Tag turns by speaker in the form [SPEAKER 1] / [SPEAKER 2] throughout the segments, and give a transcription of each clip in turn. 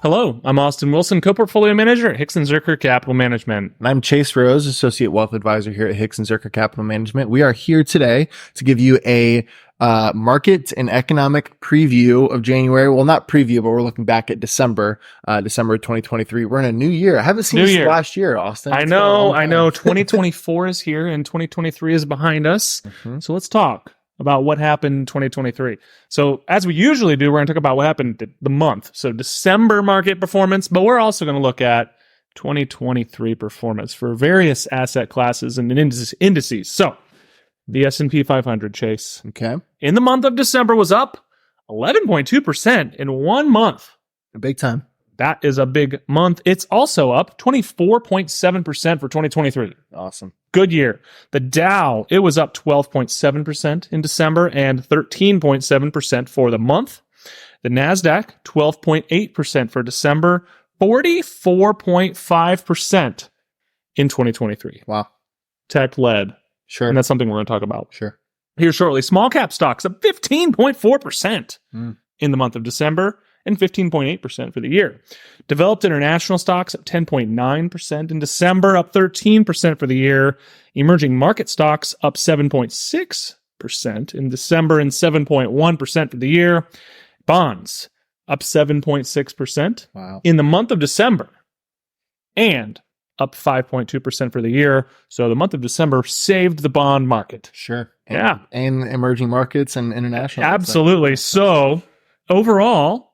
[SPEAKER 1] Hello, I'm Austin Wilson, co-portfolio manager at Hixon Zuercher Capital Management.
[SPEAKER 2] And I'm Chase Rose, associate wealth advisor here at Hixon Zuercher Capital Management. We are here today to give you a market and economic preview of January. Well, not preview, but we're looking back at December 2023. We're in a new year. I haven't seen this last year, Austin.
[SPEAKER 1] I know. 2024 is here and 2023 is behind us.
[SPEAKER 2] Mm-hmm.
[SPEAKER 1] So let's talk about what happened in 2023. So as we usually do, we're going to talk about what happened the month. So December market performance, but we're also going to look at 2023 performance for various asset classes and indices. So the S&P 500, Chase.
[SPEAKER 2] Okay.
[SPEAKER 1] In the month of December was up 11.2% in 1 month.
[SPEAKER 2] A big time.
[SPEAKER 1] That is a big month. It's also up 24.7% for 2023.
[SPEAKER 2] Awesome.
[SPEAKER 1] Good year. The Dow, it was up 12.7% in December and 13.7% for the month. The NASDAQ, 12.8% for December, 44.5% in 2023.
[SPEAKER 2] Wow.
[SPEAKER 1] Tech led.
[SPEAKER 2] Sure.
[SPEAKER 1] And that's something we're going to talk about.
[SPEAKER 2] Sure.
[SPEAKER 1] Here shortly. Small cap stocks up 15.4% in the month of December and 15.8% for the year. Developed international stocks up 10.9% in December, up 13% for the year. Emerging market stocks up 7.6% in December and 7.1% for the year. Bonds up 7.6% in the month of December and up 5.2% for the year. So the month of December saved the bond market.
[SPEAKER 2] Sure.
[SPEAKER 1] Yeah.
[SPEAKER 2] And emerging markets and international.
[SPEAKER 1] Absolutely. So overall,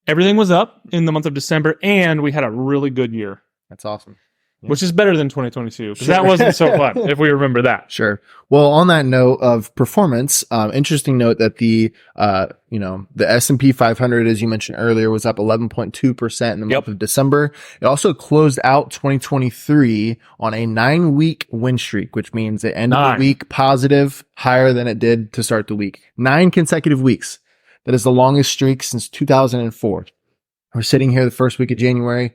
[SPEAKER 1] everything was up in the month of December, and we had a really good year.
[SPEAKER 2] That's awesome. Yeah.
[SPEAKER 1] Which is better than 2022, because that wasn't so fun, if we remember that.
[SPEAKER 2] Sure. Well, on that note of performance, interesting note that the S&P 500, as you mentioned earlier, was up 11.2% in the month of December. It also closed out 2023 on a 9-week win streak, which means it ended the week positive, higher than it did to start the week. 9 consecutive weeks. That is the longest streak since 2004. We're sitting here the first week of January.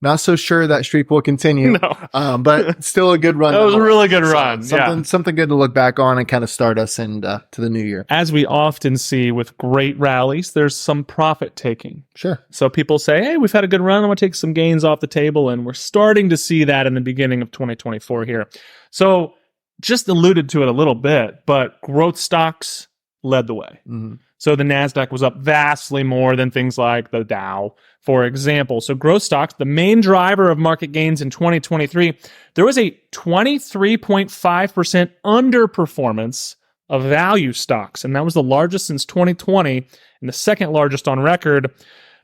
[SPEAKER 2] Not so sure that streak will continue, but still a good run.
[SPEAKER 1] That was a really good run.
[SPEAKER 2] Something good to look back on and kind of start us to the new year.
[SPEAKER 1] As we often see with great rallies, there's some profit taking.
[SPEAKER 2] Sure.
[SPEAKER 1] So people say, hey, we've had a good run. I want to take some gains off the table. And we're starting to see that in the beginning of 2024 here. So just alluded to it a little bit, but growth stocks led the way.
[SPEAKER 2] Mm-hmm.
[SPEAKER 1] So the NASDAQ was up vastly more than things like the Dow, for example. So growth stocks, the main driver of market gains in 2023, there was a 23.5% underperformance of value stocks, and that was the largest since 2020 and the second largest on record.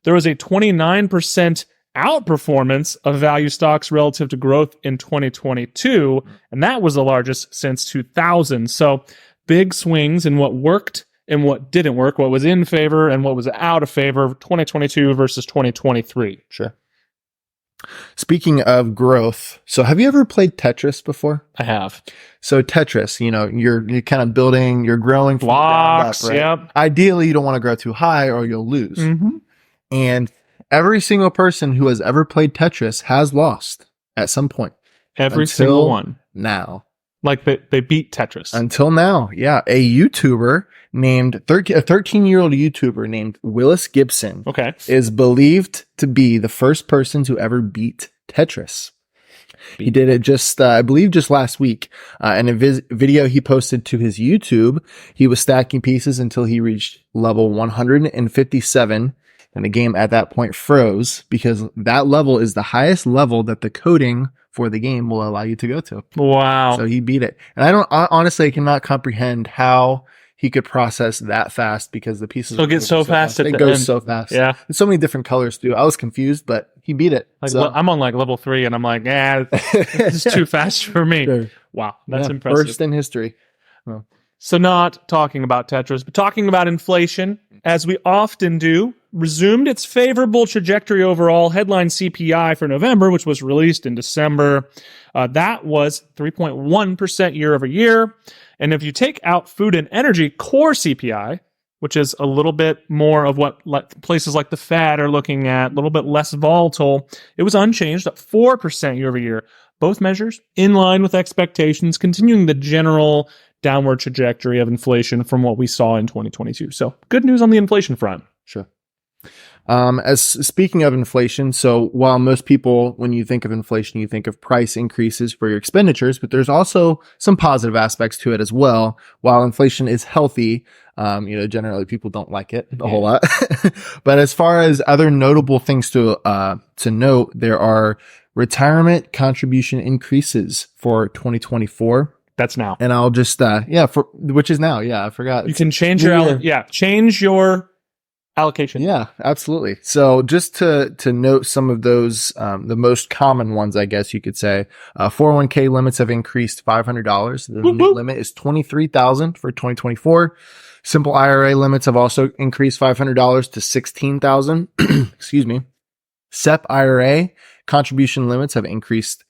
[SPEAKER 1] There was a 29% outperformance of value stocks relative to growth in 2022, and that was the largest since 2000. So big swings in what worked and what didn't work, what was in favor and what was out of favor, 2022 versus 2023.
[SPEAKER 2] Sure. Speaking of growth, so have you ever played Tetris before?
[SPEAKER 1] I have.
[SPEAKER 2] So Tetris, you're kind of building, you're growing from
[SPEAKER 1] blocks,
[SPEAKER 2] the ground up, right? Ideally, you don't want to grow too high or you'll lose.
[SPEAKER 1] Mm-hmm.
[SPEAKER 2] And every single person who has ever played Tetris has lost at some point.
[SPEAKER 1] Every single one.
[SPEAKER 2] Now.
[SPEAKER 1] Like they beat Tetris.
[SPEAKER 2] Until now, yeah. A YouTuber named, a 13-year-old YouTuber named Willis Gibson is believed to be the first person to ever beat Tetris. He did it I believe just last week. In a video he posted to his YouTube, he was stacking pieces until he reached level 157. And the game at that point froze because that level is the highest level that the coding for the game will allow you to go to.
[SPEAKER 1] Wow.
[SPEAKER 2] So he beat it. And I cannot comprehend how he could process that fast because the pieces
[SPEAKER 1] get so fast at the end.
[SPEAKER 2] It goes so fast.
[SPEAKER 1] Yeah.
[SPEAKER 2] There's so many different colors too. I was confused, but he beat it.
[SPEAKER 1] I'm on level 3 and I'm like, this is too fast for me.
[SPEAKER 2] Sure.
[SPEAKER 1] Wow. That's impressive.
[SPEAKER 2] First in history. Well.
[SPEAKER 1] So not talking about Tetris, but talking about inflation, as we often do, resumed its favorable trajectory overall. Headline CPI for November, which was released in December, that was 3.1% year over year. And if you take out food and energy, core CPI, which is a little bit more of what places like the Fed are looking at, a little bit less volatile, it was unchanged, up 4% year over year. Both measures in line with expectations, continuing the general downward trajectory of inflation from what we saw in 2022. So good news on the inflation front.
[SPEAKER 2] Sure. As speaking of inflation, so while most people, when you think of inflation, you think of price increases for your expenditures, but there's also some positive aspects to it as well. While inflation is healthy, generally people don't like it a whole lot. But as far as other notable things to note, there are retirement contribution increases for 2024.
[SPEAKER 1] That's now.
[SPEAKER 2] And I'll just, which is now. Yeah, I forgot.
[SPEAKER 1] You can change change your allocation.
[SPEAKER 2] Yeah, absolutely. So just to note some of those, the most common ones, I guess you could say, 401k limits have increased $500. The new limit is $23,000 for 2024. Simple IRA limits have also increased $500 to $16,000. Excuse me. SEP IRA contribution limits have increased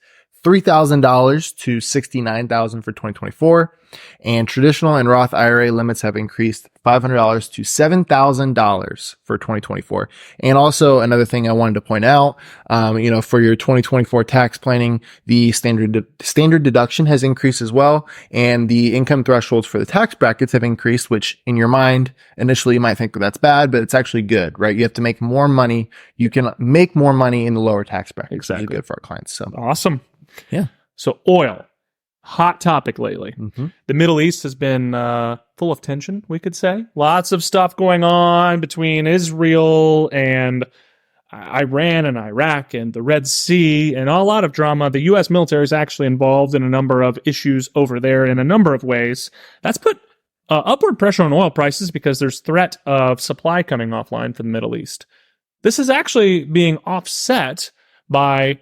[SPEAKER 2] $3,000 to $69,000 for 2024, and traditional and Roth IRA limits have increased $500 to $7,000 for 2024. And also another thing I wanted to point out, for your 2024 tax planning, the standard deduction has increased as well, and the income thresholds for the tax brackets have increased, which in your mind initially you might think that's bad, but it's actually good, right? You have to make more money. You can make more money in the lower tax bracket.
[SPEAKER 1] Exactly.
[SPEAKER 2] Which is good for our clients. So
[SPEAKER 1] awesome.
[SPEAKER 2] Yeah.
[SPEAKER 1] So oil, hot topic lately.
[SPEAKER 2] Mm-hmm.
[SPEAKER 1] The Middle East has been full of tension, we could say. Lots of stuff going on between Israel and Iran and Iraq and the Red Sea and a lot of drama. The U.S. military is actually involved in a number of issues over there in a number of ways. That's put upward pressure on oil prices because there's threat of supply coming offline for the Middle East. This is actually being offset by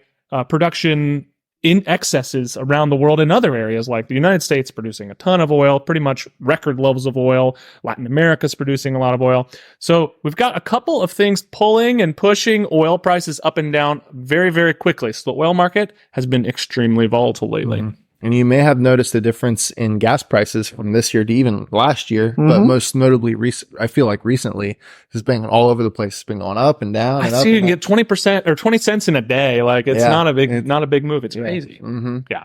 [SPEAKER 1] production in excesses around the world in other areas, like the United States producing a ton of oil, pretty much record levels of oil. Latin America's producing a lot of oil. So we've got a couple of things pulling and pushing oil prices up and down very, very quickly. So the oil market has been extremely volatile lately.
[SPEAKER 2] Mm-hmm. And you may have noticed a difference in gas prices from this year to even last year, but most notably, I feel like recently, it's been all over the place. It's been going up and down.
[SPEAKER 1] I see you can get 20% or 20 cents in a day. Like it's not a big move. It's crazy.
[SPEAKER 2] Mm-hmm.
[SPEAKER 1] Yeah.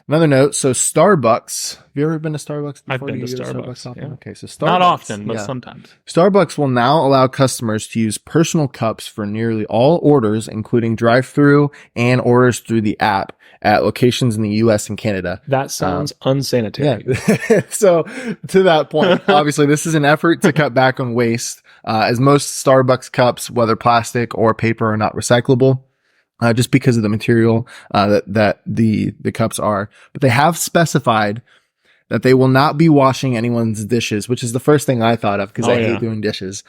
[SPEAKER 2] Another note. So Starbucks. Have you ever been to Starbucks before?
[SPEAKER 1] I've been to Starbucks. Yeah.
[SPEAKER 2] Okay. So Starbucks.
[SPEAKER 1] Not often, but sometimes.
[SPEAKER 2] Starbucks will now allow customers to use personal cups for nearly all orders, including drive-through and orders through the app at locations in the U.S. and Canada.
[SPEAKER 1] That sounds unsanitary.
[SPEAKER 2] Yeah. So to that point, obviously this is an effort to cut back on waste, as most Starbucks cups, whether plastic or paper, are not recyclable. Just because of the material that the cups are. But they have specified that they will not be washing anyone's dishes, which is the first thing I thought of because I hate doing dishes.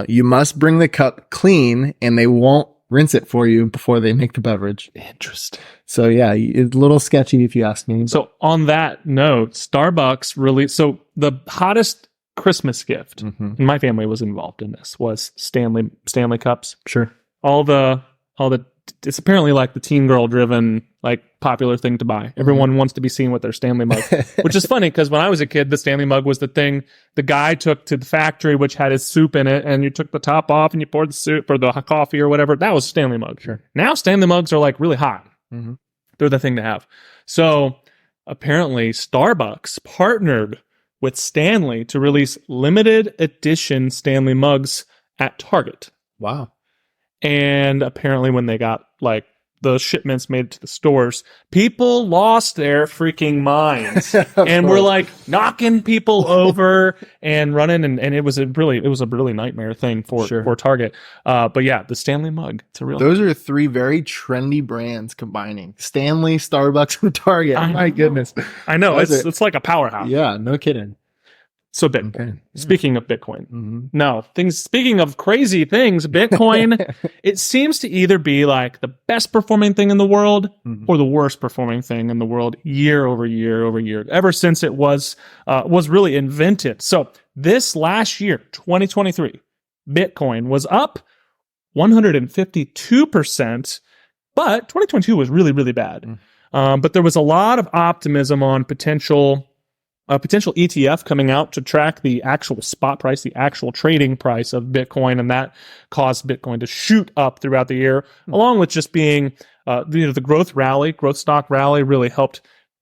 [SPEAKER 2] You must bring the cup clean, and they won't rinse it for you before they make the beverage.
[SPEAKER 1] Interesting.
[SPEAKER 2] So yeah, it's a little sketchy if you ask me.
[SPEAKER 1] So on that note, Starbucks released, so the hottest Christmas gift, and my family was involved in this, was Stanley cups.
[SPEAKER 2] Sure.
[SPEAKER 1] All the it's apparently like the teen girl driven, like popular thing to buy. Everyone wants to be seen with their Stanley mug, which is funny because when I was a kid, the Stanley mug was the thing the guy took to the factory, which had his soup in it, and you took the top off and you poured the soup or the coffee or whatever. That was a Stanley mug.
[SPEAKER 2] Sure.
[SPEAKER 1] Now Stanley mugs are like really hot. Mm-hmm. They're the thing to have. So apparently Starbucks partnered with Stanley to release limited edition Stanley mugs at Target.
[SPEAKER 2] Wow.
[SPEAKER 1] And apparently when they got like the shipments made to the stores, people lost their freaking minds and were like knocking people over and running. And it was a really nightmare thing for Target. But yeah, the Stanley mug, it's a real.
[SPEAKER 2] Those are three very trendy brands combining: Stanley, Starbucks, and Target. My goodness.
[SPEAKER 1] I know. It's like a powerhouse.
[SPEAKER 2] Yeah, no kidding.
[SPEAKER 1] So Bitcoin. Okay. Speaking of Bitcoin, speaking of crazy things, Bitcoin, it seems to either be like the best performing thing in the world or the worst performing thing in the world year over year over year, ever since it was really invented. So this last year, 2023, Bitcoin was up 152%, but 2022 was really, really bad. But there was a lot of optimism on potential ETF coming out to track the actual spot price, the actual trading price of Bitcoin, and that caused Bitcoin to shoot up throughout the year, along with just being, the growth stock rally really helped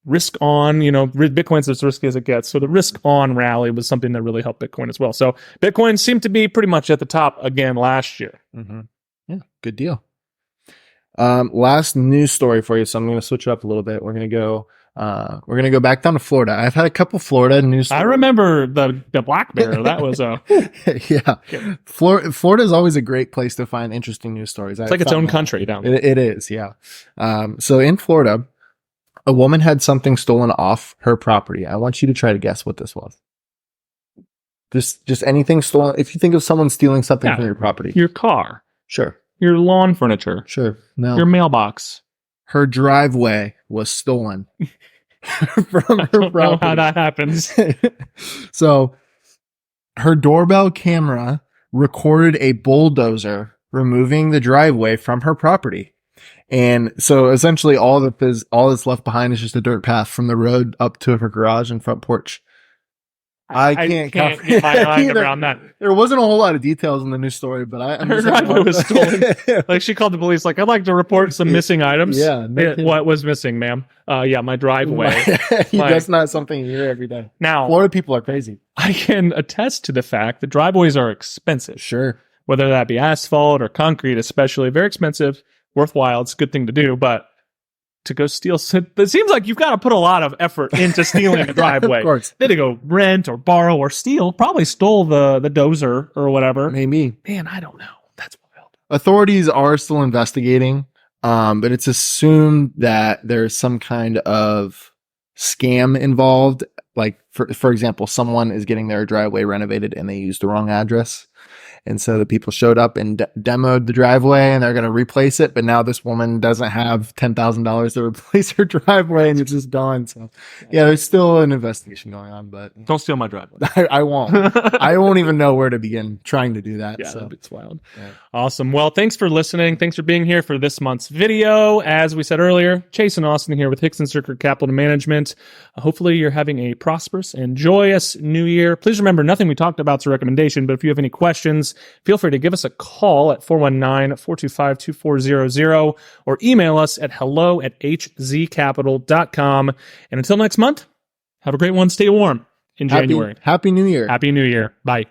[SPEAKER 1] risk on, Bitcoin's as risky as it gets. So the risk on rally was something that really helped Bitcoin as well. So Bitcoin seemed to be pretty much at the top again last year.
[SPEAKER 2] Mm-hmm. Yeah, good deal. Last news story for you. So I'm going to switch it up a little bit. We're going to go back down to Florida. I've had a couple Florida news stories.
[SPEAKER 1] I remember the black bear. That was
[SPEAKER 2] yeah. Florida is always a great place to find interesting news stories.
[SPEAKER 1] It's like its own country down there.
[SPEAKER 2] It is, yeah. So in Florida, a woman had something stolen off her property. I want you to try to guess what this was. Just anything stolen. If you think of someone stealing something from your property.
[SPEAKER 1] Your car.
[SPEAKER 2] Sure.
[SPEAKER 1] Your lawn furniture.
[SPEAKER 2] Sure. No.
[SPEAKER 1] Your mailbox.
[SPEAKER 2] Her driveway was stolen from her
[SPEAKER 1] I don't
[SPEAKER 2] property.
[SPEAKER 1] know how that happens.
[SPEAKER 2] So her doorbell camera recorded a bulldozer removing the driveway from her property. And so essentially all that's left behind is just a dirt path from the road up to her garage and front porch. I can't
[SPEAKER 1] get my mind around that.
[SPEAKER 2] There wasn't a whole lot of details in the news story, but
[SPEAKER 1] her driveway was stolen. Like she called the police, like, I'd like to report some missing items.
[SPEAKER 2] Yeah.
[SPEAKER 1] What was missing, ma'am? Yeah, my driveway.
[SPEAKER 2] That's not something you hear every day.
[SPEAKER 1] Now,
[SPEAKER 2] Florida people are crazy.
[SPEAKER 1] I can attest to the fact that driveways are expensive.
[SPEAKER 2] Sure.
[SPEAKER 1] Whether that be asphalt or concrete, especially, very expensive, worthwhile. It's a good thing to do, but to go steal, it seems like you've got to put a lot of effort into stealing a driveway.
[SPEAKER 2] Of course.
[SPEAKER 1] They had to go rent or borrow or steal. Probably stole the dozer or whatever.
[SPEAKER 2] Maybe.
[SPEAKER 1] Man, I don't know. That's wild.
[SPEAKER 2] Authorities are still investigating, but it's assumed that there's some kind of scam involved. Like, for example, someone is getting their driveway renovated and they used the wrong address. And so the people showed up and demoed the driveway and they're going to replace it. But now this woman doesn't have $10,000 to replace her driveway and it's just gone. So yeah, there's still an investigation going on, but
[SPEAKER 1] Don't steal my driveway.
[SPEAKER 2] I won't. I won't even know where to begin trying to do that.
[SPEAKER 1] Yeah,
[SPEAKER 2] so
[SPEAKER 1] it's wild.
[SPEAKER 2] Yeah.
[SPEAKER 1] Awesome. Well, thanks for listening. Thanks for being here for this month's video. As we said earlier, Chase and Austin here with Hixon Zuercher Capital Management. Hopefully you're having a prosperous and joyous new year. Please remember, nothing we talked about is a recommendation, but if you have any questions, feel free to give us a call at 419-425-2400 or email us at hello@hzcapital.com. And until next month, have a great one. Stay warm in January.
[SPEAKER 2] Happy New Year.
[SPEAKER 1] Happy New Year. Bye.